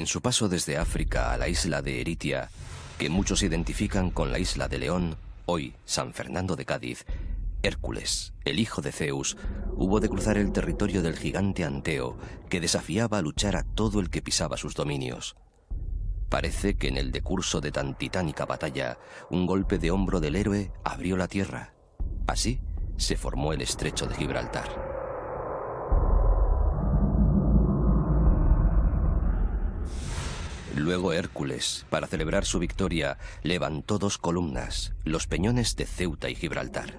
En su paso desde África a la isla de Eritia, que muchos identifican con la isla de León, hoy San Fernando de Cádiz, Hércules, el hijo de Zeus, hubo de cruzar el territorio del gigante Anteo, que desafiaba a luchar a todo el que pisaba sus dominios. Parece que en el decurso de tan titánica batalla, un golpe de hombro del héroe abrió la tierra. Así se formó el estrecho de Gibraltar. Luego Hércules, para celebrar su victoria, levantó 2 columnas, los peñones de Ceuta y Gibraltar.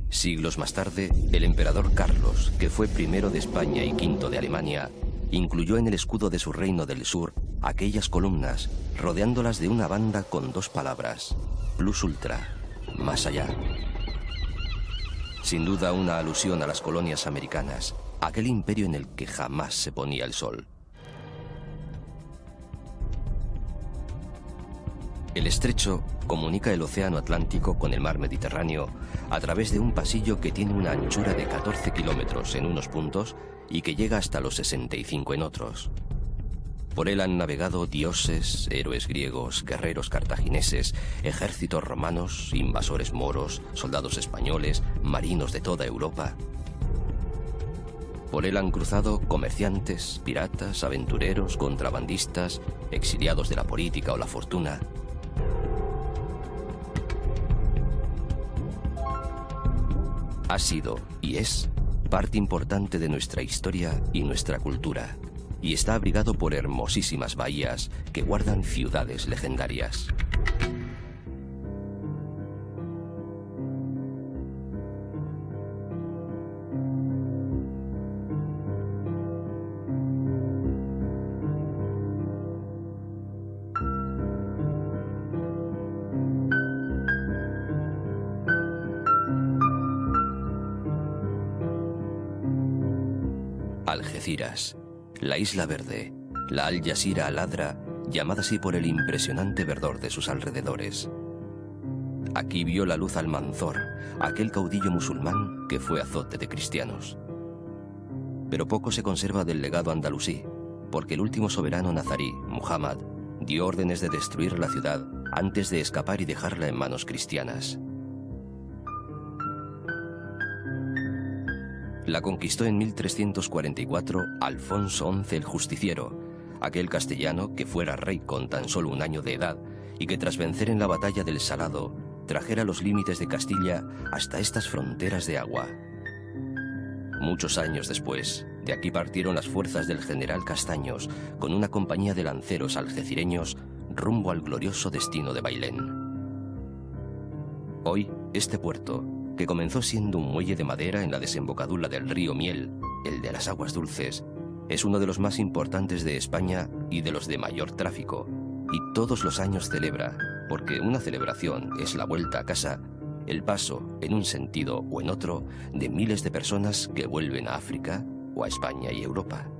Siglos más tarde, el emperador Carlos, que fue primero de España y quinto de Alemania, incluyó en el escudo de su reino del sur aquellas columnas, rodeándolas de una banda con 2 palabras: plus ultra, más allá. Sin duda una alusión a las colonias americanas, aquel imperio en el que jamás se ponía el sol. El estrecho comunica el océano Atlántico con el mar Mediterráneo a través de un pasillo que tiene una anchura de 14 kilómetros en unos puntos y que llega hasta los 65 en otros. Por él han navegado dioses, héroes griegos, guerreros cartagineses, ejércitos romanos, invasores moros, soldados españoles, marinos de toda Europa. Por él han cruzado comerciantes, piratas, aventureros, contrabandistas, exiliados de la política o la fortuna. Ha sido y es parte importante de nuestra historia y nuestra cultura, y está abrigado por hermosísimas bahías que guardan ciudades legendarias. Algeciras, la Isla Verde, la Al Jazeera Al-Adra, llamada así por el impresionante verdor de sus alrededores. Aquí vio la luz Almanzor, aquel caudillo musulmán que fue azote de cristianos. Pero poco se conserva del legado andalusí, porque el último soberano nazarí, Muhammad, dio órdenes de destruir la ciudad antes de escapar y dejarla en manos cristianas. La conquistó en 1344 Alfonso XI el Justiciero, aquel castellano que fuera rey con tan solo 1 año de edad y que tras vencer en la batalla del Salado trajera los límites de Castilla hasta estas fronteras de agua. Muchos años después, de aquí partieron las fuerzas del general Castaños con una compañía de lanceros algecireños rumbo al glorioso destino de Bailén. Hoy, este puerto, que comenzó siendo un muelle de madera en la desembocadura del río Miel, el de las aguas dulces, es uno de los más importantes de España y de los de mayor tráfico, y todos los años celebra, porque una celebración es la vuelta a casa, el paso, en un sentido o en otro, de miles de personas que vuelven a África o a España y Europa.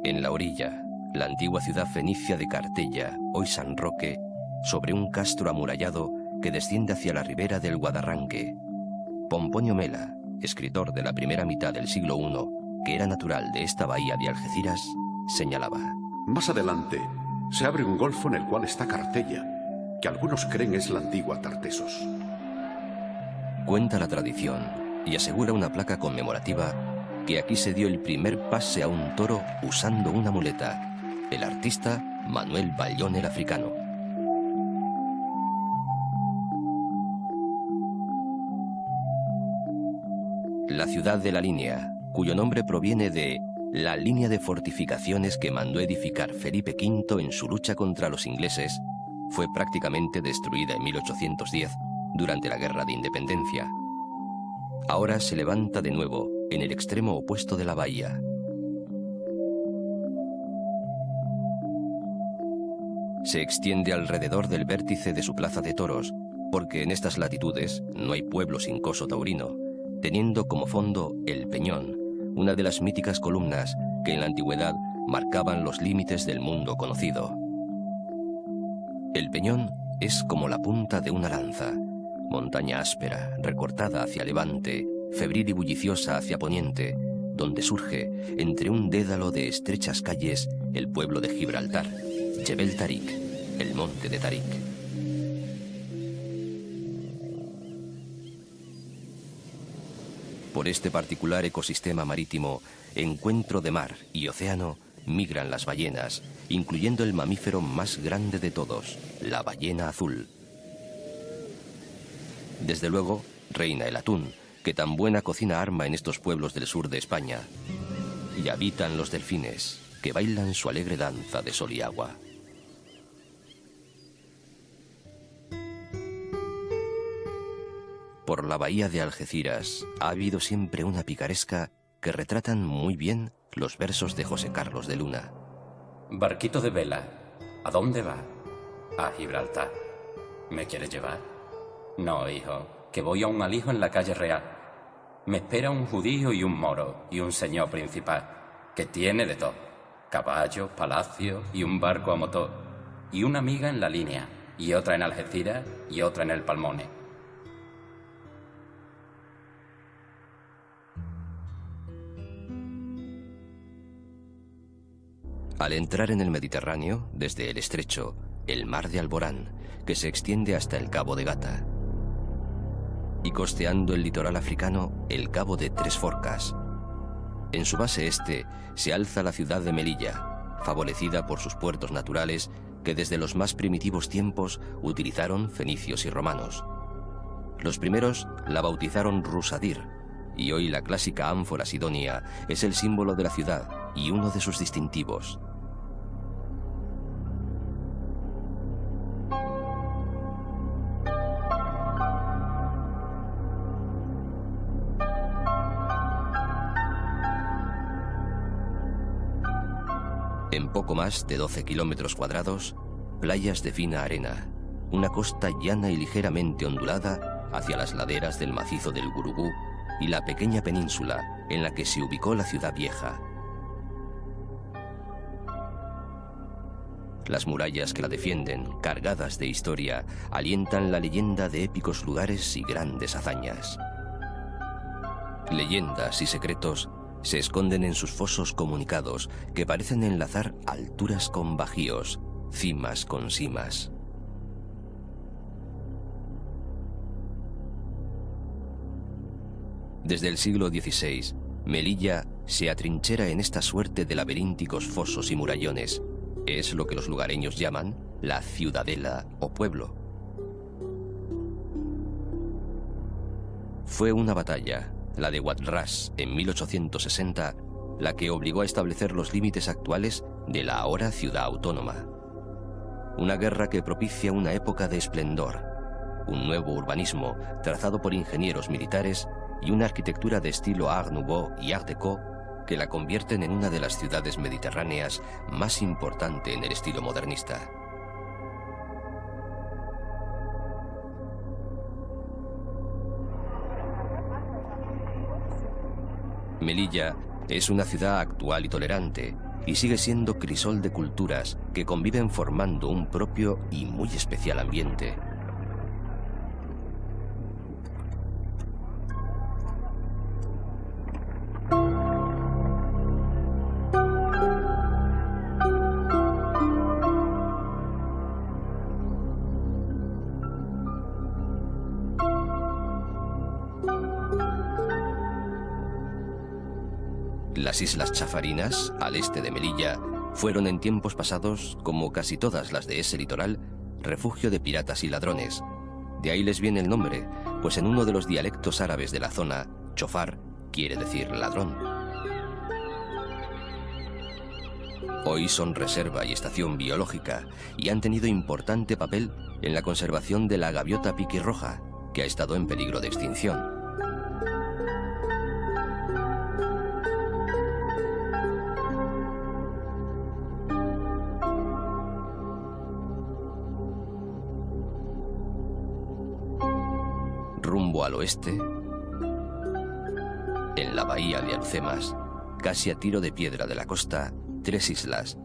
En la orilla, la antigua ciudad fenicia de Cartella, hoy San Roque, sobre un castro amurallado que desciende hacia la ribera del Guadarranque. Pomponio Mela, escritor de la primera mitad del siglo I, que era natural de esta bahía de Algeciras, señalaba: Más adelante se abre un golfo en el cual está Cartella, que algunos creen es la antigua Tartesos. Cuenta la tradición y asegura una placa conmemorativa que aquí se dio el primer pase a un toro usando una muleta, el artista Manuel Ballón el Africano. La ciudad de la Línea, cuyo nombre proviene de la línea de fortificaciones que mandó edificar Felipe V en su lucha contra los ingleses, fue prácticamente destruida en 1810 durante la Guerra de Independencia. Ahora se levanta de nuevo en el extremo opuesto de la bahía. Se extiende alrededor del vértice de su plaza de toros, porque en estas latitudes no hay pueblo sin coso taurino, teniendo como fondo el Peñón, una de las míticas columnas que en la antigüedad marcaban los límites del mundo conocido. El Peñón es como la punta de una lanza, montaña áspera, recortada hacia levante, febril y bulliciosa hacia poniente, donde surge, entre un dédalo de estrechas calles, el pueblo de Gibraltar, Jebel Tarik, el monte de Tarik. Por este particular ecosistema marítimo, encuentro de mar y océano, migran las ballenas, incluyendo el mamífero más grande de todos, la ballena azul. Desde luego, reina el atún, que tan buena cocina arma en estos pueblos del sur de España. Y habitan los delfines, que bailan su alegre danza de sol y agua. Por la bahía de Algeciras ha habido siempre una picaresca que retratan muy bien los versos de José Carlos de Luna. Barquito de vela, ¿a dónde va? A Gibraltar. ¿Me quieres llevar? No, hijo, que voy a un alijo en la calle Real. Me espera un judío y un moro y un señor principal, que tiene de todo. Caballos, palacio y un barco a motor. Y una amiga en la línea, y otra en Algeciras y otra en el Palmone. Al entrar en el Mediterráneo, desde el estrecho, el mar de Alborán, que se extiende hasta el Cabo de Gata. Y costeando el litoral africano, el Cabo de Tres Forcas. En su base este se alza la ciudad de Melilla, favorecida por sus puertos naturales que desde los más primitivos tiempos utilizaron fenicios y romanos. Los primeros la bautizaron Rusadir, y hoy la clásica ánfora sidonia es el símbolo de la ciudad y uno de sus distintivos. En poco más de 12 kilómetros cuadrados, playas de fina arena, una costa llana y ligeramente ondulada hacia las laderas del macizo del Gurugú y la pequeña península en la que se ubicó la ciudad vieja. Las murallas que la defienden, cargadas de historia, alientan la leyenda de épicos lugares y grandes hazañas. Leyendas y secretos se esconden en sus fosos comunicados que parecen enlazar alturas con bajíos, cimas con simas. Desde el siglo XVI, Melilla se atrinchera en esta suerte de laberínticos fosos y murallones. Es lo que los lugareños llaman la ciudadela o pueblo. Fue una batalla, la de Huadrás en 1860, la que obligó a establecer los límites actuales de la ahora ciudad autónoma. Una guerra que propicia una época de esplendor, un nuevo urbanismo trazado por ingenieros militares y una arquitectura de estilo Art Nouveau y Art Déco que la convierten en una de las ciudades mediterráneas más importante en el estilo modernista. Melilla es una ciudad actual y tolerante, y sigue siendo crisol de culturas que conviven formando un propio y muy especial ambiente. Las Islas Chafarinas, al este de Melilla, fueron en tiempos pasados, como casi todas las de ese litoral, refugio de piratas y ladrones. De ahí les viene el nombre, pues en uno de los dialectos árabes de la zona, chofar quiere decir ladrón. Hoy son reserva y estación biológica y han tenido importante papel en la conservación de la gaviota piquirroja, que ha estado en peligro de extinción. al oeste, en la bahía de Alhucemas, casi a tiro de piedra de la costa, 3 islas: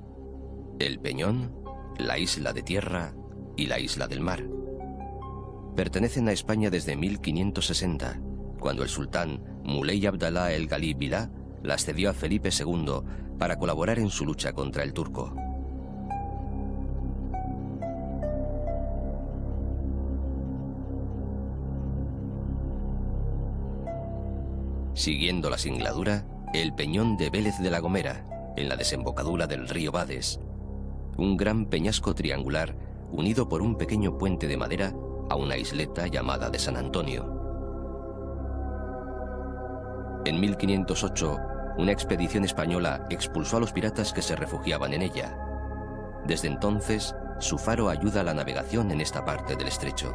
El Peñón, la Isla de Tierra y la Isla del Mar. Pertenecen a España desde 1560, cuando el sultán Muley Abdalá el Galib Billah las cedió a Felipe II para colaborar en su lucha contra el turco. Siguiendo la singladura, el Peñón de Vélez de la Gomera, en la desembocadura del río Bades, un gran peñasco triangular unido por un pequeño puente de madera a una isleta llamada de San Antonio. En 1508, una expedición española expulsó a los piratas que se refugiaban en ella. Desde entonces, su faro ayuda a la navegación en esta parte del estrecho.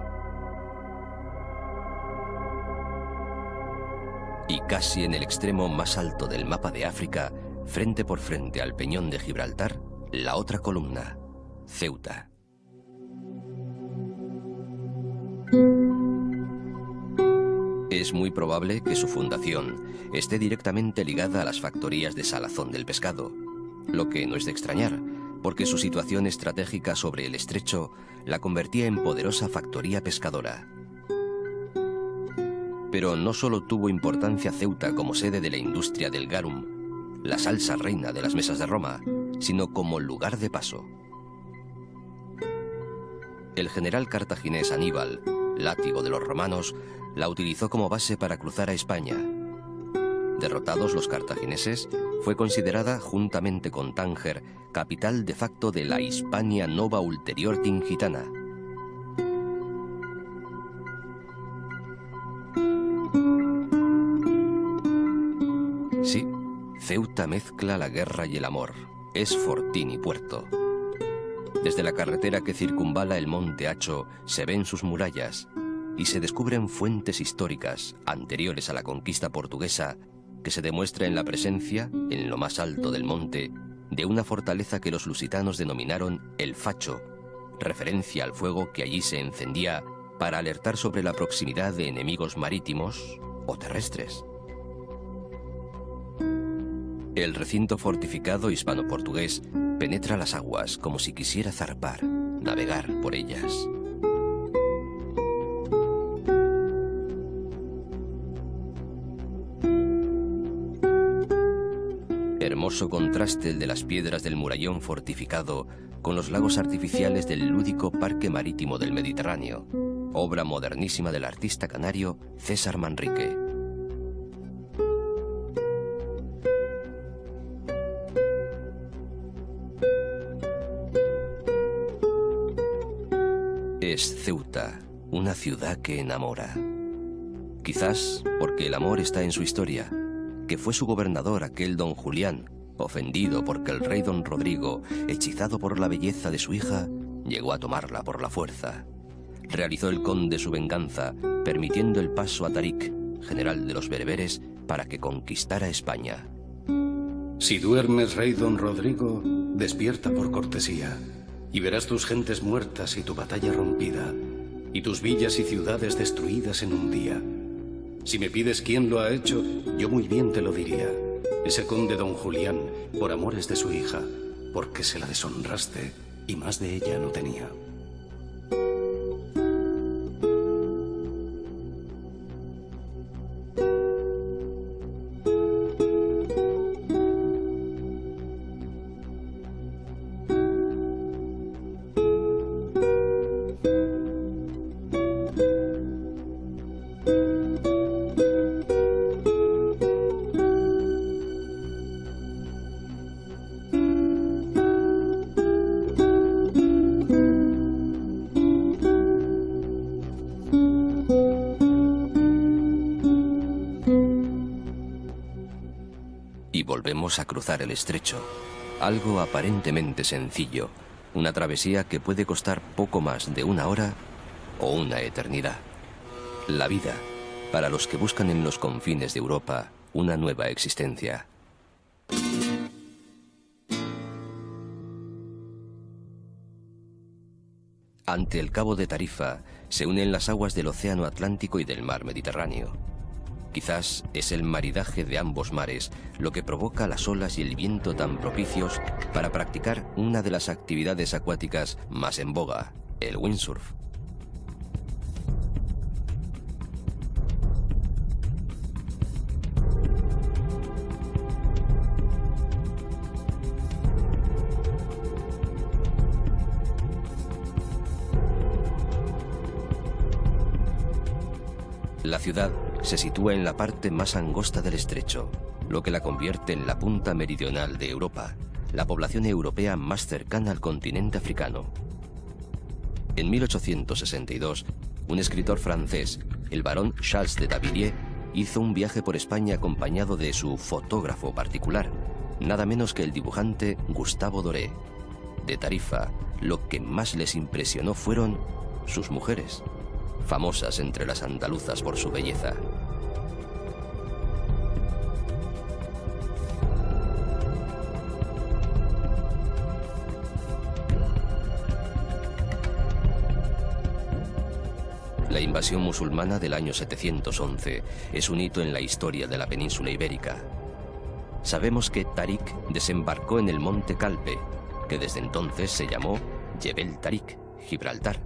Y casi en el extremo más alto del mapa de África, frente por frente al Peñón de Gibraltar, la otra columna, Ceuta. Es muy probable que su fundación esté directamente ligada a las factorías de salazón del pescado, lo que no es de extrañar, porque su situación estratégica sobre el estrecho la convertía en poderosa factoría pescadora. Pero no solo tuvo importancia Ceuta como sede de la industria del garum, la salsa reina de las mesas de Roma, sino como lugar de paso. El general cartaginés Aníbal, látigo de los romanos, la utilizó como base para cruzar a España. Derrotados los cartagineses, fue considerada, juntamente con Tánger, capital de facto de la Hispania Nova Ulterior Tingitana. Sí, Ceuta mezcla la guerra y el amor. Es fortín y puerto. Desde la carretera que circunvala el monte Hacho se ven sus murallas y se descubren fuentes históricas anteriores a la conquista portuguesa que se demuestra en la presencia, en lo más alto del monte, de una fortaleza que los lusitanos denominaron el Facho, referencia al fuego que allí se encendía para alertar sobre la proximidad de enemigos marítimos o terrestres. El recinto fortificado hispano-portugués penetra las aguas como si quisiera zarpar, navegar por ellas. Hermoso contraste el de las piedras del murallón fortificado con los lagos artificiales del lúdico Parque Marítimo del Mediterráneo, obra modernísima del artista canario César Manrique. Es Ceuta, una ciudad que enamora. Quizás porque el amor está en su historia, que fue su gobernador aquel don Julián, ofendido porque el rey don Rodrigo, hechizado por la belleza de su hija, llegó a tomarla por la fuerza. Realizó el conde su venganza, permitiendo el paso a Tarik, general de los bereberes, para que conquistara España. Si duermes, rey don Rodrigo, despierta por cortesía, y verás tus gentes muertas y tu batalla rompida, y tus villas y ciudades destruidas en un día. Si me pides quién lo ha hecho, yo muy bien te lo diría. Ese conde don Julián, por amores de su hija, porque se la deshonraste y más de ella no tenía. Volvemos a cruzar el estrecho. Algo aparentemente sencillo, una travesía que puede costar poco más de 1 hora o una eternidad. La vida, para los que buscan en los confines de Europa una nueva existencia. Ante el Cabo de Tarifa, se unen las aguas del Océano Atlántico y del Mar Mediterráneo. Quizás es el maridaje de ambos mares lo que provoca las olas y el viento tan propicios para practicar una de las actividades acuáticas más en boga, el windsurf. La ciudad se sitúa en la parte más angosta del estrecho, lo que la convierte en la punta meridional de Europa, la población europea más cercana al continente africano. En 1862, un escritor francés, el barón Charles de Davilliers, hizo un viaje por España acompañado de su fotógrafo particular, nada menos que el dibujante Gustave Doré. De Tarifa, lo que más les impresionó fueron sus mujeres, famosas entre las andaluzas por su belleza. La invasión musulmana del año 711 es un hito en la historia de la península ibérica. Sabemos que Tarik desembarcó en el monte Calpe, que desde entonces se llamó Jebel Tarik, Gibraltar.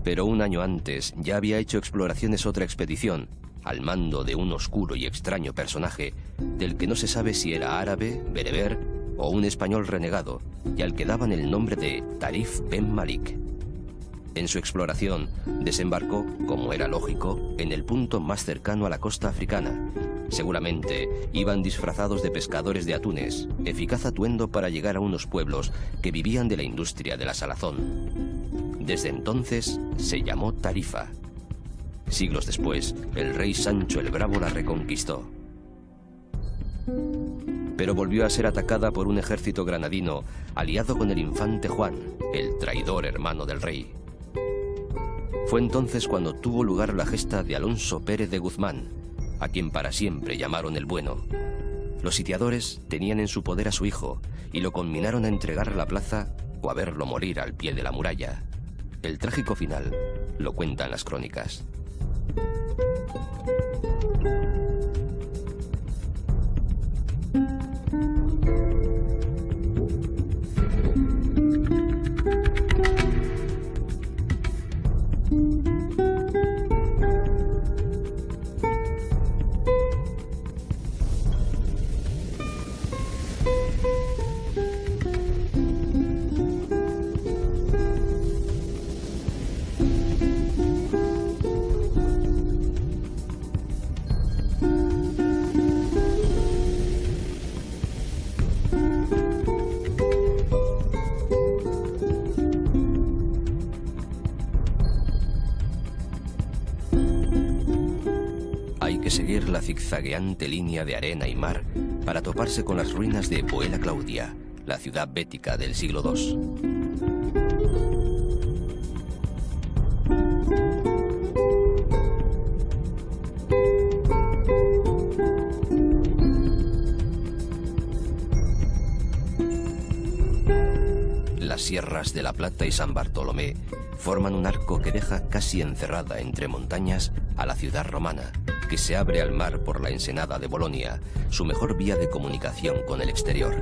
Pero un año antes ya había hecho exploraciones otra expedición, al mando de un oscuro y extraño personaje, del que no se sabe si era árabe, bereber o un español renegado, y al que daban el nombre de Tarif Ben Malik. En su exploración, desembarcó, como era lógico, en el punto más cercano a la costa africana. Seguramente iban disfrazados de pescadores de atunes, eficaz atuendo para llegar a unos pueblos que vivían de la industria de la salazón. Desde entonces se llamó Tarifa. Siglos después, el rey Sancho el Bravo la reconquistó. Pero volvió a ser atacada por un ejército granadino aliado con el infante Juan, el traidor hermano del rey. Fue entonces cuando tuvo lugar la gesta de Alonso Pérez de Guzmán, a quien para siempre llamaron el Bueno. Los sitiadores tenían en su poder a su hijo y lo conminaron a entregar la plaza o a verlo morir al pie de la muralla. El trágico final lo cuentan las crónicas. Seguir la zigzagueante línea de arena y mar para toparse con las ruinas de Boela Claudia, la ciudad bética del siglo II. Las sierras de La Plata y San Bartolomé forman un arco que deja casi encerrada entre montañas a la ciudad romana, que se abre al mar por la ensenada de Bolonia, su mejor vía de comunicación con el exterior.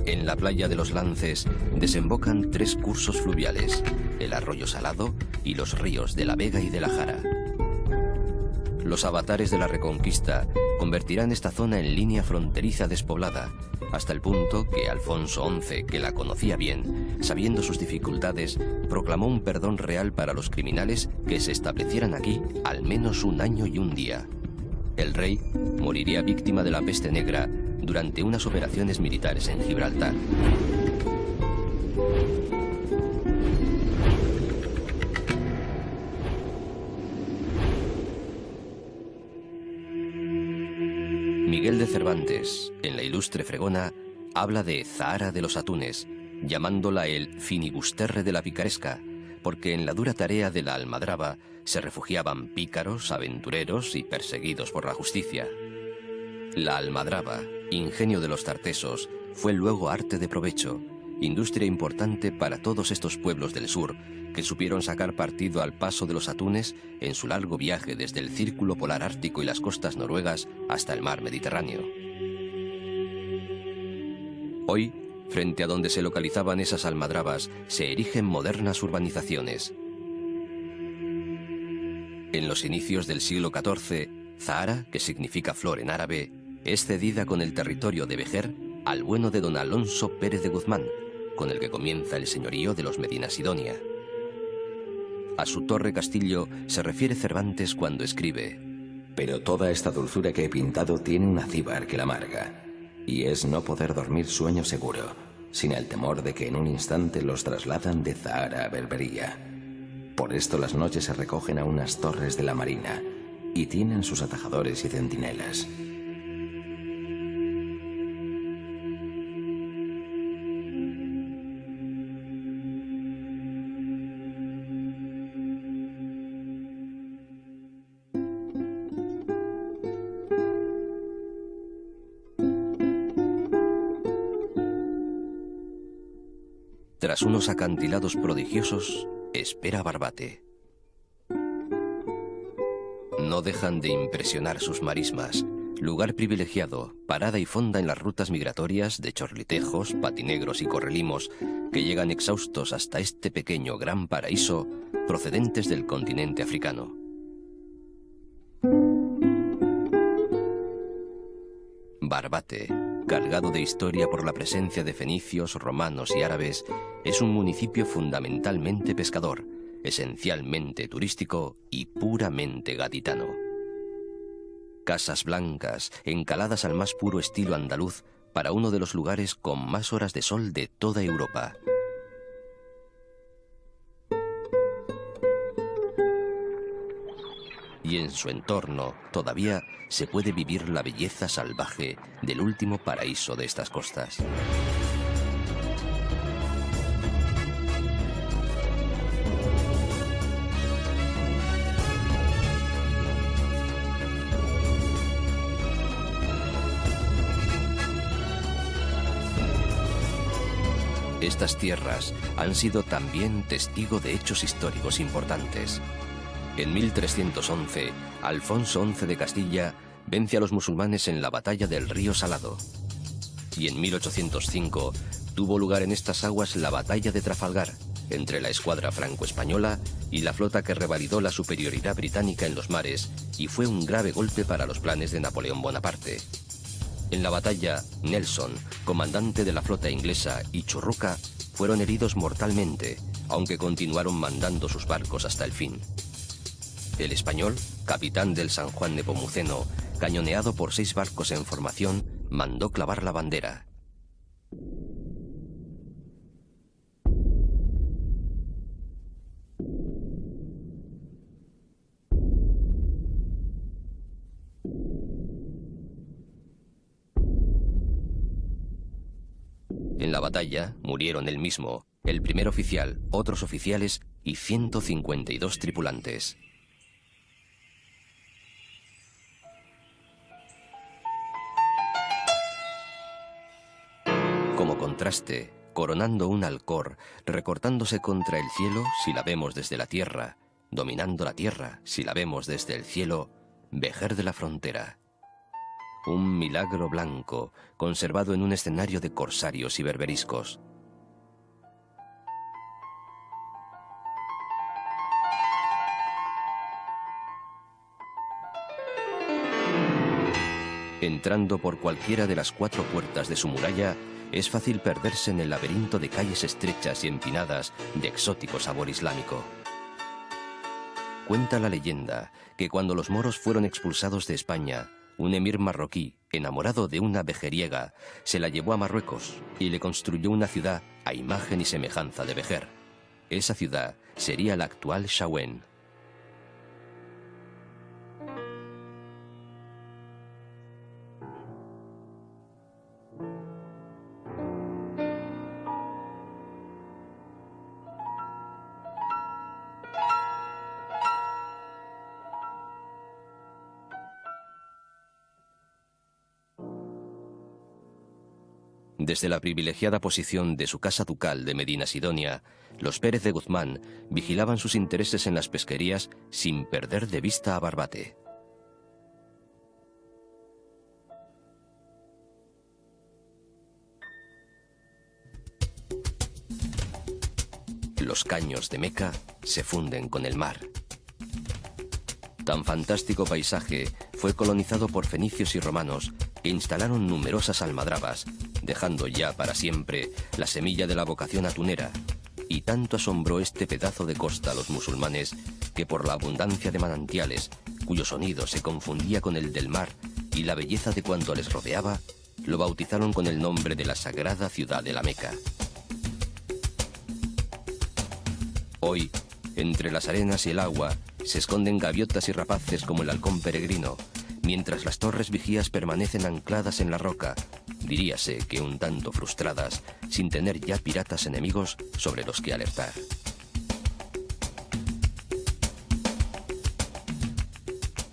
En la playa de los Lances desembocan 3 cursos fluviales, el arroyo Salado y los ríos de la Vega y de la Jara. Los avatares de la Reconquista convertirán esta zona en línea fronteriza despoblada, hasta el punto que Alfonso XI, que la conocía bien, sabiendo sus dificultades, proclamó un perdón real para los criminales que se establecieran aquí al menos un año y un día. El rey moriría víctima de la peste negra durante unas operaciones militares en Gibraltar. Miguel de Cervantes, en la Ilustre Fregona, habla de Zahara de los Atunes, llamándola el finibusterre de la picaresca, porque en la dura tarea de la almadraba se refugiaban pícaros, aventureros y perseguidos por la justicia. La almadraba, ingenio de los tartesos, fue luego arte de provecho, industria importante para todos estos pueblos del sur, que supieron sacar partido al paso de los atunes en su largo viaje desde el círculo polar ártico y las costas noruegas hasta el mar Mediterráneo. Hoy, frente a donde se localizaban esas almadrabas, se erigen modernas urbanizaciones. En los inicios del siglo XIV, Zahara, que significa flor en árabe, es cedida con el territorio de Vejer al bueno de don Alonso Pérez de Guzmán, con el que comienza el señorío de los Medina Sidonia. A su torre castillo se refiere Cervantes cuando escribe: pero toda esta dulzura que he pintado tiene un acíbar que la amarga, y es no poder dormir sueño seguro, sin el temor de que en un instante los trasladan de Zahara a Berbería. Por esto las noches se recogen a unas torres de la marina, y tienen sus atajadores y centinelas. Tras unos acantilados prodigiosos, espera Barbate. No dejan de impresionar sus marismas, lugar privilegiado, parada y fonda en las rutas migratorias de chorlitejos, patinegros y correlimos que llegan exhaustos hasta este pequeño gran paraíso procedentes del continente africano. Barbate, cargado de historia por la presencia de fenicios, romanos y árabes, es un municipio fundamentalmente pescador, esencialmente turístico y puramente gaditano. Casas blancas, encaladas al más puro estilo andaluz, para uno de los lugares con más horas de sol de toda Europa. Y en su entorno todavía se puede vivir la belleza salvaje del último paraíso de estas costas. Estas tierras han sido también testigo de hechos históricos importantes. En 1311, Alfonso XI de Castilla vence a los musulmanes en la batalla del río Salado. Y en 1805 tuvo lugar en estas aguas la batalla de Trafalgar, entre la escuadra franco-española y la flota que revalidó la superioridad británica en los mares y fue un grave golpe para los planes de Napoleón Bonaparte. En la batalla, Nelson, comandante de la flota inglesa, y Churruca fueron heridos mortalmente, aunque continuaron mandando sus barcos hasta el fin. El español, capitán del San Juan Nepomuceno, cañoneado por 6 barcos en formación, mandó clavar la bandera. En la batalla murieron él mismo, el primer oficial, otros oficiales y 152 tripulantes. Como contraste, coronando un alcor, recortándose contra el cielo si la vemos desde la tierra, dominando la tierra si la vemos desde el cielo, Vejer de la Frontera. Un milagro blanco, conservado en un escenario de corsarios y berberiscos. Entrando por cualquiera de las 4 puertas de su muralla, es fácil perderse en el laberinto de calles estrechas y empinadas de exótico sabor islámico. Cuenta la leyenda que cuando los moros fueron expulsados de España, un emir marroquí, enamorado de una vejeriega, se la llevó a Marruecos y le construyó una ciudad a imagen y semejanza de Vejer. Esa ciudad sería la actual Chauen. Desde la privilegiada posición de su casa ducal de Medina Sidonia, los Pérez de Guzmán vigilaban sus intereses en las pesquerías sin perder de vista a Barbate. Los caños de Meca se funden con el mar. Tan fantástico paisaje fue colonizado por fenicios y romanos que instalaron numerosas almadrabas, dejando ya para siempre la semilla de la vocación atunera, y tanto asombró este pedazo de costa a los musulmanes que por la abundancia de manantiales, cuyo sonido se confundía con el del mar y la belleza de cuanto les rodeaba, lo bautizaron con el nombre de la sagrada ciudad de la Meca. Hoy, entre las arenas y el agua, se esconden gaviotas y rapaces como el halcón peregrino, mientras las torres vigías permanecen ancladas en la roca, diríase que un tanto frustradas, sin tener ya piratas enemigos sobre los que alertar.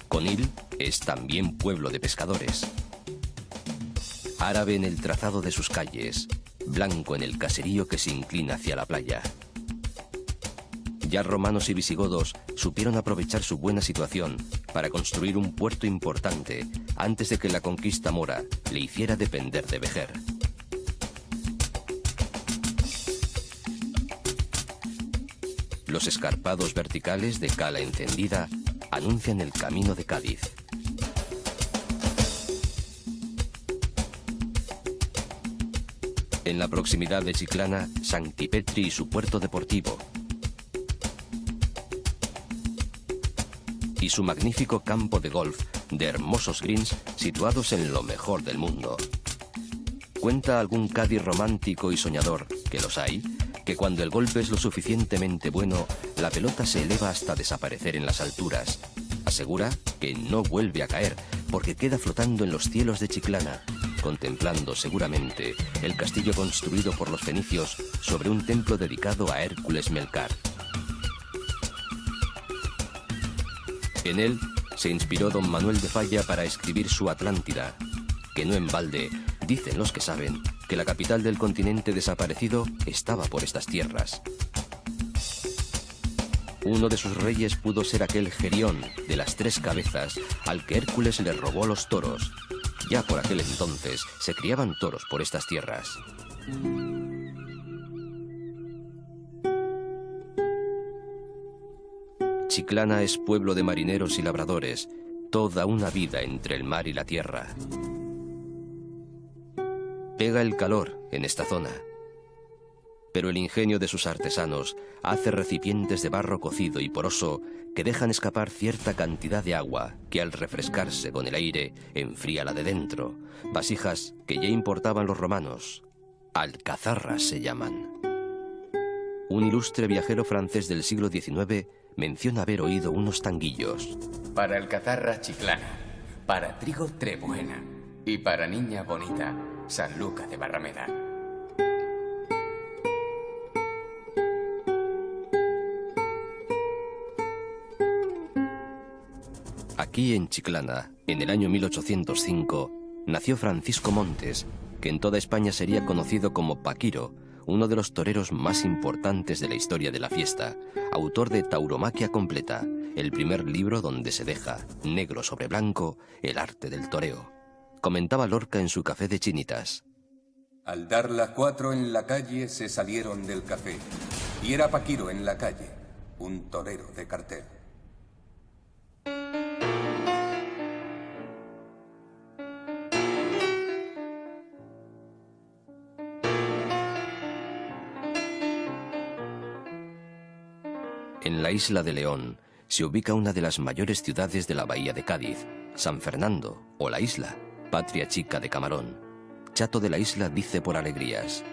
Conil es también pueblo de pescadores. Árabe en el trazado de sus calles, blanco en el caserío que se inclina hacia la playa. Ya romanos y visigodos supieron aprovechar su buena situación para construir un puerto importante antes de que la conquista mora le hiciera depender de Vejer. Los escarpados verticales de cala encendida anuncian el camino de Cádiz. En la proximidad de Chiclana, Sancti-Petri y su puerto deportivo, y su magnífico campo de golf de hermosos greens situados en lo mejor del mundo. Cuenta algún Cádiz romántico y soñador, que los hay, que cuando el golpe es lo suficientemente bueno, la pelota se eleva hasta desaparecer en las alturas. Asegura que no vuelve a caer, porque queda flotando en los cielos de Chiclana, contemplando seguramente el castillo construido por los fenicios sobre un templo dedicado a Hércules Melcar. En él se inspiró don Manuel de Falla para escribir su Atlántida, que no en balde dicen los que saben que la capital del continente desaparecido estaba por estas tierras. Uno de sus reyes pudo ser aquel Gerión de las 3 cabezas al que Hércules le robó los toros. Ya por aquel entonces se criaban toros por estas tierras. Chiclana es pueblo de marineros y labradores, toda una vida entre el mar y la tierra. Pega el calor en esta zona, pero el ingenio de sus artesanos hace recipientes de barro cocido y poroso que dejan escapar cierta cantidad de agua que al refrescarse con el aire enfría la de dentro, vasijas que ya importaban los romanos, alcazarras se llaman. Un ilustre viajero francés del siglo XIX menciona haber oído unos tanguillos. Para alcazarra Chiclana, para trigo Trebuena y para niña bonita, San Lucas de Barrameda. Aquí en Chiclana, en el año 1805, nació Francisco Montes, que en toda España sería conocido como Paquiro, uno de los toreros más importantes de la historia de la fiesta, autor de Tauromaquia Completa, el primer libro donde se deja, negro sobre blanco, el arte del toreo. Comentaba Lorca en su Café de Chinitas. Al dar las 4 en la calle se salieron del café, y era Paquiro en la calle, un torero de cartel. En la isla de León se ubica una de las mayores ciudades de la bahía de Cádiz, San Fernando, o la isla, patria chica de Camarón. Chato de la isla dice por alegrías: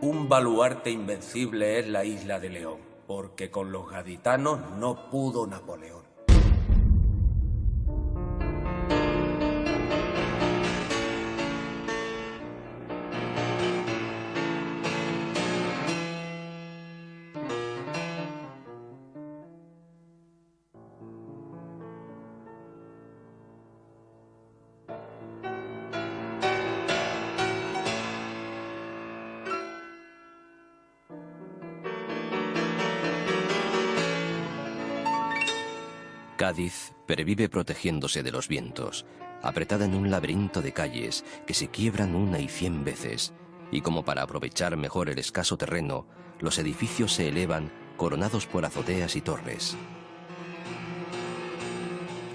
un baluarte invencible es la isla de León, porque con los gaditanos no pudo Napoleón. Cádiz pervive protegiéndose de los vientos, apretada en un laberinto de calles que se quiebran 1 y 100 veces, y como para aprovechar mejor el escaso terreno, los edificios se elevan coronados por azoteas y torres.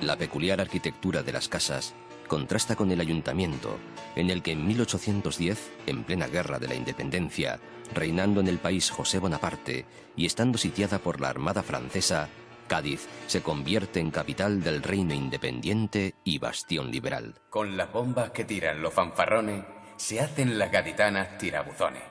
La peculiar arquitectura de las casas contrasta con el ayuntamiento, en el que en 1810, en plena guerra de la independencia, reinando en el país José Bonaparte y estando sitiada por la Armada francesa, Cádiz se convierte en capital del reino independiente y bastión liberal. Con las bombas que tiran los fanfarrones, se hacen las gaditanas tirabuzones.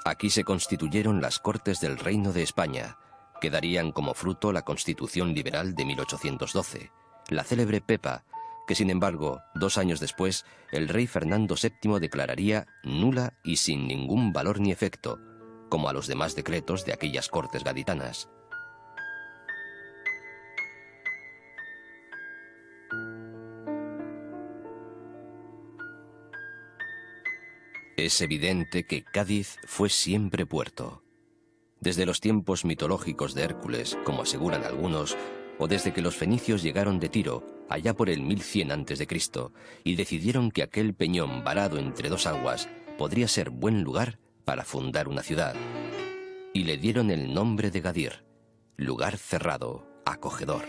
Aquí se constituyeron las Cortes del Reino de España, que darían como fruto la Constitución Liberal de 1812, la célebre Pepa, que sin embargo, 2 años después, el rey Fernando VII declararía nula y sin ningún valor ni efecto, como a los demás decretos de aquellas Cortes gaditanas. Es evidente que Cádiz fue siempre puerto. Desde los tiempos mitológicos de Hércules, como aseguran algunos, o desde que los fenicios llegaron de Tiro, allá por el 1100 a.C., y decidieron que aquel peñón varado entre 2 aguas podría ser buen lugar para fundar una ciudad. Y le dieron el nombre de Gadir, lugar cerrado, acogedor.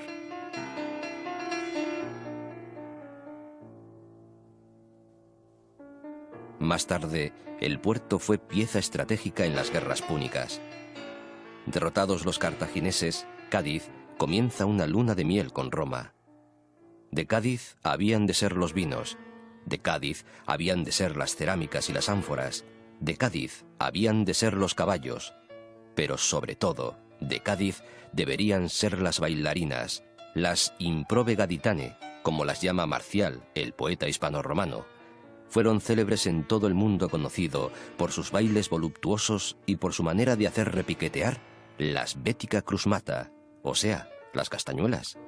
Más tarde, el puerto fue pieza estratégica en las guerras púnicas. Derrotados los cartagineses, Cádiz comienza una luna de miel con Roma. De Cádiz habían de ser los vinos, de Cádiz habían de ser las cerámicas y las ánforas, de Cádiz habían de ser los caballos, pero sobre todo, de Cádiz deberían ser las bailarinas, las improbe gaditane, como las llama Marcial, el poeta hispano-romano. Fueron célebres en todo el mundo conocido por sus bailes voluptuosos y por su manera de hacer repiquetear las bética crusmata, o sea, las castañuelas.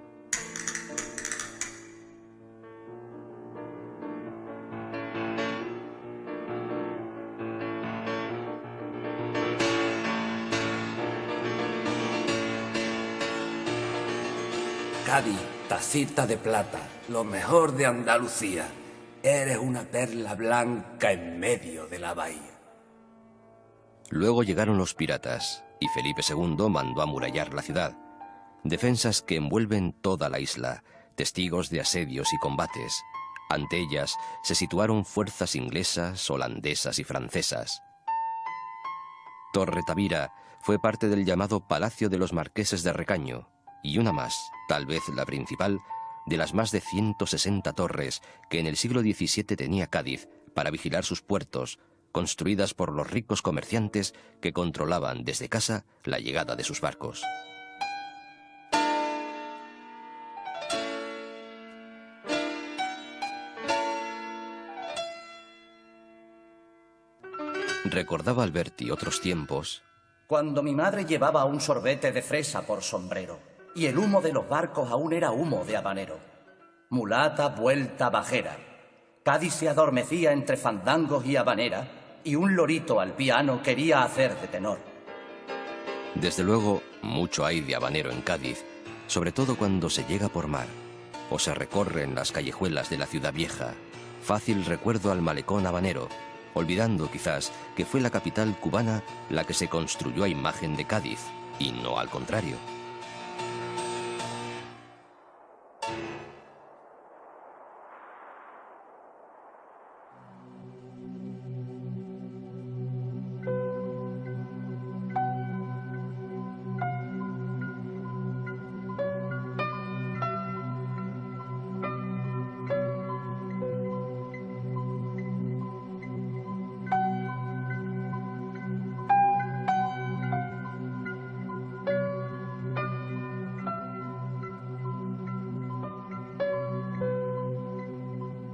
Cádiz, tacita de plata, lo mejor de Andalucía. Eres una perla blanca en medio de la bahía. Luego llegaron los piratas, y Felipe II mandó amurallar la ciudad. Defensas que envuelven toda la isla, testigos de asedios y combates. Ante ellas se situaron fuerzas inglesas, holandesas y francesas. Torre Tavira fue parte del llamado Palacio de los Marqueses de Recaño, y una más, tal vez la principal, de las más de 160 torres que en el siglo XVII tenía Cádiz para vigilar sus puertos, construidas por los ricos comerciantes que controlaban desde casa la llegada de sus barcos. Recordaba Alberti otros tiempos. Cuando mi madre llevaba un sorbete de fresa por sombrero, y el humo de los barcos aún era humo de habanero. Mulata vuelta bajera. Cádiz se adormecía entre fandangos y habanera, y un lorito al piano quería hacer de tenor. Desde luego, mucho hay de habanero en Cádiz, sobre todo cuando se llega por mar, o se recorren las callejuelas de la ciudad vieja. Fácil recuerdo al malecón habanero, olvidando quizás que fue la capital cubana la que se construyó a imagen de Cádiz, y no al contrario.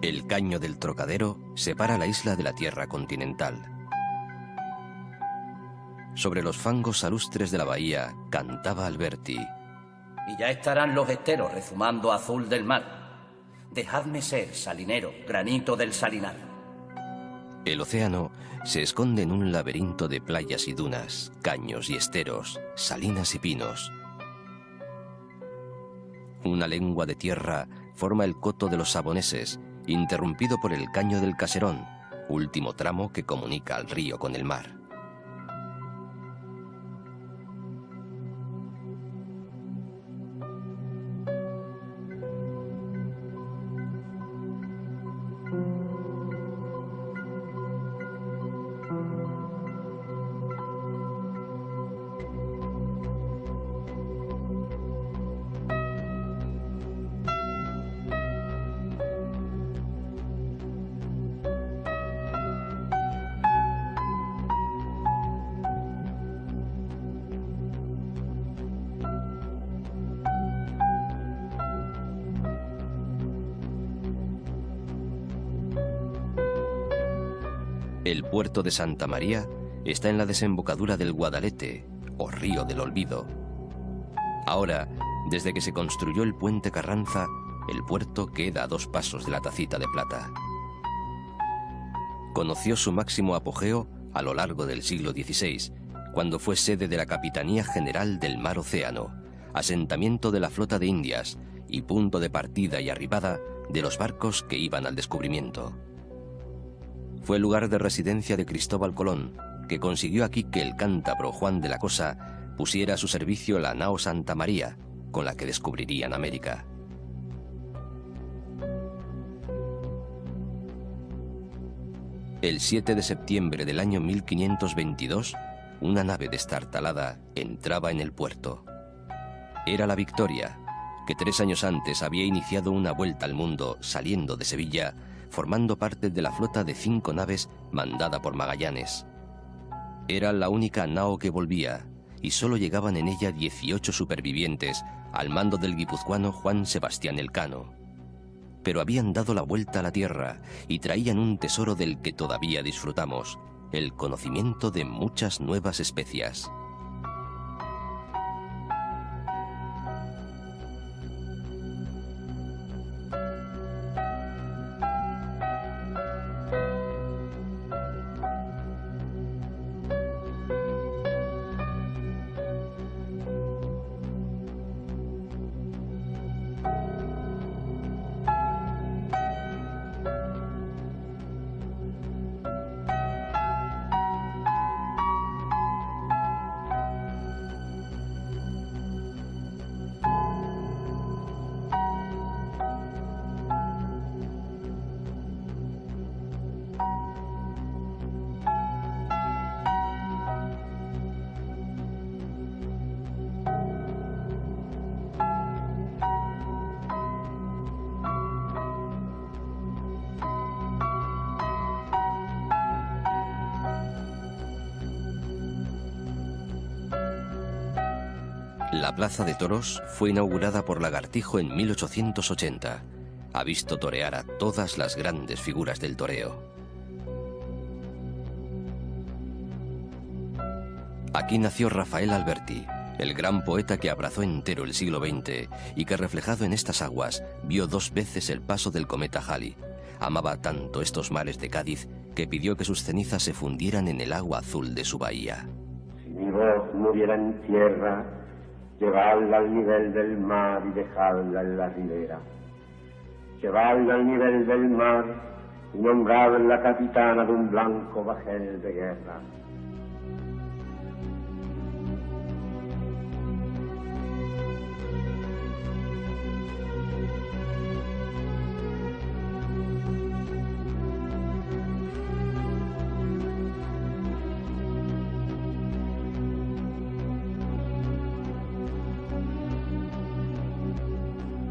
El caño del Trocadero separa la isla de la tierra continental. Sobre los fangos salustres de la bahía cantaba Alberti. Y ya estarán los esteros rezumando azul del mar. Dejadme ser salinero, granito del salinar. El océano se esconde en un laberinto de playas y dunas, caños y esteros, salinas y pinos. Una lengua de tierra forma el coto de los Saboneses, interrumpido por el caño del Caserón, último tramo que comunica al río con el mar. El puerto de Santa María está en la desembocadura del Guadalete, o Río del Olvido. Ahora, desde que se construyó el puente Carranza, el puerto queda a 2 pasos de la Tacita de Plata. Conoció su máximo apogeo a lo largo del siglo XVI, cuando fue sede de la Capitanía General del Mar Océano, asentamiento de la flota de Indias y punto de partida y arribada de los barcos que iban al descubrimiento. Fue lugar de residencia de Cristóbal Colón, que consiguió aquí que el cántabro Juan de la Cosa pusiera a su servicio la nao Santa María, con la que descubrirían América. El 7 de septiembre del año 1522, una nave destartalada entraba en el puerto. Era la Victoria, que 3 años antes había iniciado una vuelta al mundo saliendo de Sevilla, formando parte de la flota de 5 naves mandada por Magallanes. Era la única nao que volvía, y solo llegaban en ella 18 supervivientes, al mando del guipuzcoano Juan Sebastián Elcano. Pero habían dado la vuelta a la tierra y traían un tesoro del que todavía disfrutamos, el conocimiento de muchas nuevas especias. La Plaza de Toros fue inaugurada por Lagartijo en 1880. Ha visto torear a todas las grandes figuras del toreo. Aquí nació Rafael Alberti, el gran poeta que abrazó entero el siglo XX y que, reflejado en estas aguas, vio 2 veces el paso del cometa Halley. Amaba tanto estos mares de Cádiz que pidió que sus cenizas se fundieran en el agua azul de su bahía. Si mi voz muriera en tierra, llevadla al nivel del mar y dejadla en la ribera. Llevadla al nivel del mar y nombradla capitana de un blanco bajel de guerra.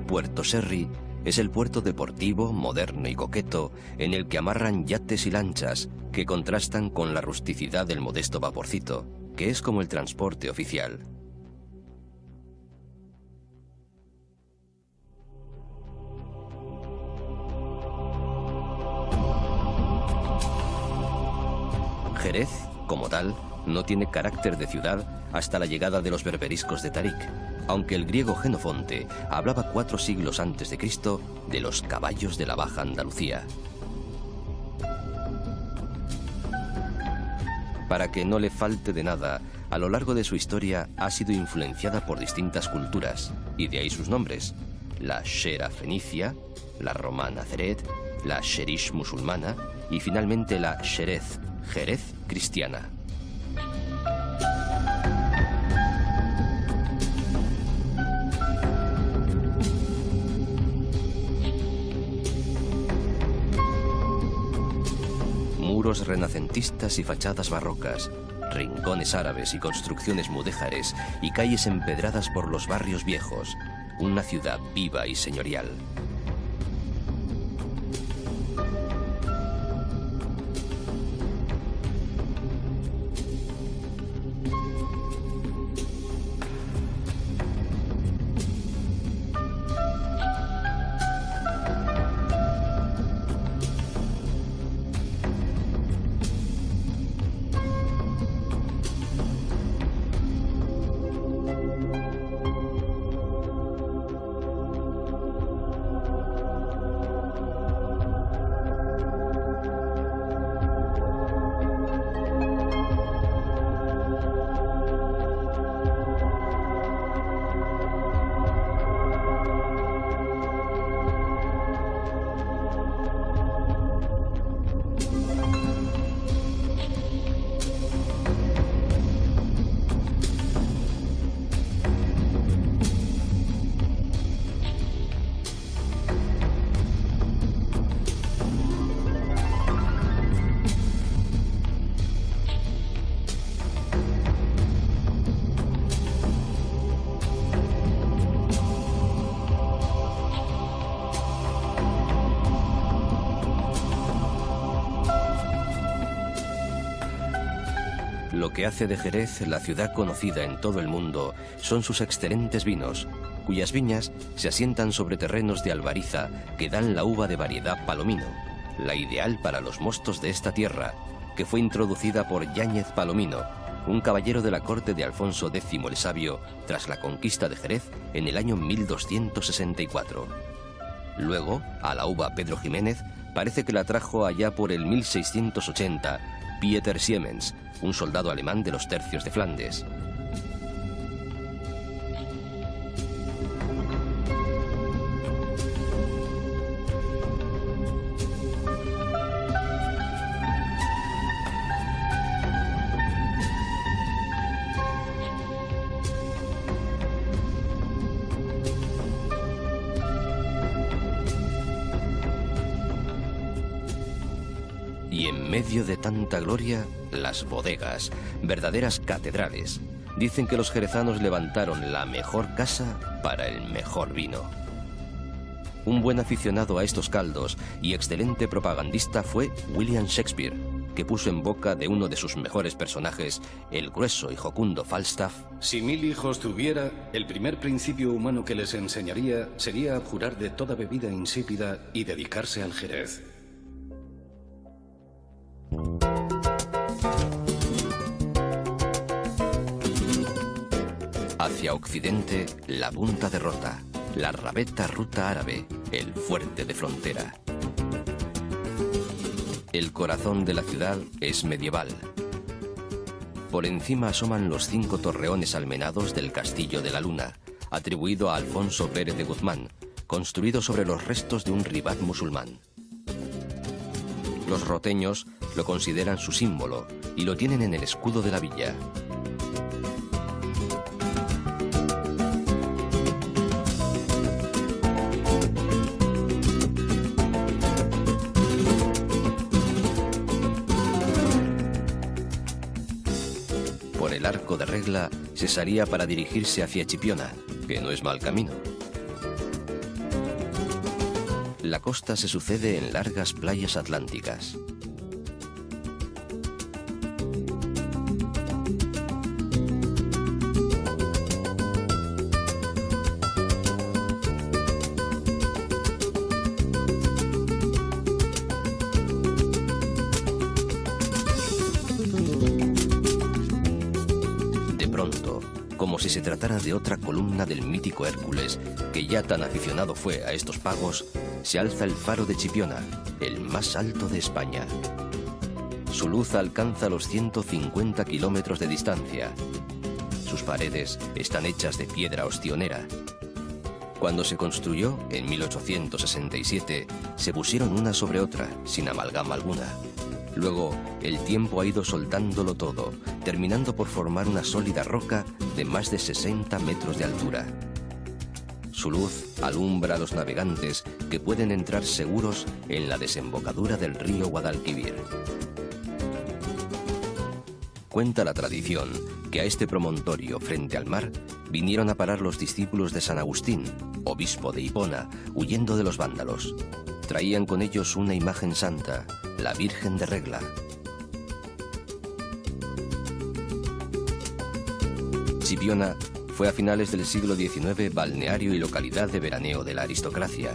Puerto Serri es el puerto deportivo, moderno y coqueto en el que amarran yates y lanchas que contrastan con la rusticidad del modesto vaporcito, que es como el transporte oficial. Jerez, como tal, no tiene carácter de ciudad hasta la llegada de los berberiscos de Tarik, aunque el griego Jenofonte hablaba 4 siglos antes de Cristo de los caballos de la Baja Andalucía. Para que no le falte de nada, a lo largo de su historia ha sido influenciada por distintas culturas, y de ahí sus nombres: la Shera fenicia, la romana Ceret, la Sherish musulmana y finalmente la Sherez, Jerez cristiana. Muros renacentistas y fachadas barrocas, rincones árabes y construcciones mudéjares y calles empedradas por los barrios viejos. Una ciudad viva y señorial. Lo que hace de Jerez la ciudad conocida en todo el mundo son sus excelentes vinos, cuyas viñas se asientan sobre terrenos de albariza que dan la uva de variedad palomino, la ideal para los mostos de esta tierra, que fue introducida por Yáñez Palomino, un caballero de la corte de Alfonso X el Sabio, tras la conquista de Jerez en el año 1264. Luego, a la uva Pedro Jiménez parece que la trajo allá por el 1680 Pieter Siemens, un soldado alemán de los tercios de Flandes. Y en medio de tanta gloria, las bodegas, verdaderas catedrales. Dicen que los jerezanos levantaron la mejor casa para el mejor vino. Un buen aficionado a estos caldos y excelente propagandista fue William Shakespeare, que puso en boca de uno de sus mejores personajes, el grueso y jocundo Falstaff: si 1000 hijos tuviera, el primer principio humano que les enseñaría sería abjurar de toda bebida insípida y dedicarse al jerez. Hacia occidente, la Punta de Rota, la Rabeta Ruta Árabe, el fuerte de frontera. El corazón de la ciudad es medieval. Por encima asoman los 5 torreones almenados del Castillo de la Luna, atribuido a Alfonso Pérez de Guzmán, construido sobre los restos de un ribat musulmán. Los roteños lo consideran su símbolo y lo tienen en el escudo de la villa. Por el arco de regla se salía para dirigirse hacia Chipiona, que no es mal camino. La costa se sucede en largas playas atlánticas. De pronto, como si se tratara de otra columna del mítico Hércules, que ya tan aficionado fue a estos pagos, se alza el faro de Chipiona, el más alto de España. Su luz alcanza los 150 kilómetros de distancia. Sus paredes están hechas de piedra ostionera. Cuando se construyó, en 1867, se pusieron una sobre otra, sin amalgama alguna. Luego, el tiempo ha ido soltándolo todo, terminando por formar una sólida roca de más de 60 metros de altura. Su luz alumbra a los navegantes que pueden entrar seguros en la desembocadura del río Guadalquivir. Cuenta la tradición que a este promontorio frente al mar vinieron a parar los discípulos de San Agustín, obispo de Hipona, huyendo de los vándalos. Traían con ellos una imagen santa, la Virgen de Regla. Scipiona fue a finales del siglo XIX balneario y localidad de veraneo de la aristocracia.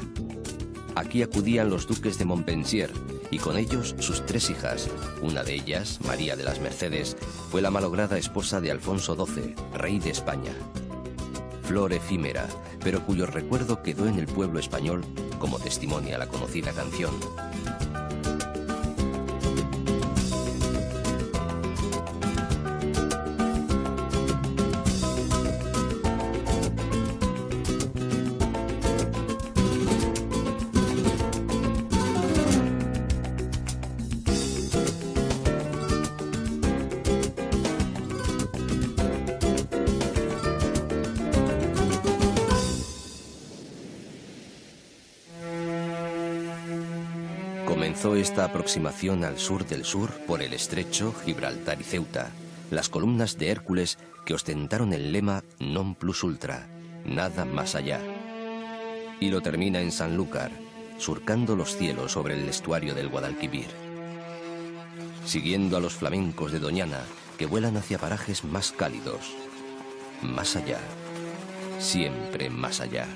Aquí acudían los duques de Montpensier y con ellos sus 3 hijas. Una de ellas, María de las Mercedes, fue la malograda esposa de Alfonso XII, rey de España. Flor efímera, pero cuyo recuerdo quedó en el pueblo español, como testimonia la conocida canción. Comenzó esta aproximación al sur del sur por el Estrecho, Gibraltar y Ceuta, las columnas de Hércules que ostentaron el lema Non plus ultra, nada más allá. Y lo termina en Sanlúcar, surcando los cielos sobre el estuario del Guadalquivir. Siguiendo a los flamencos de Doñana, que vuelan hacia parajes más cálidos, más allá, siempre más allá.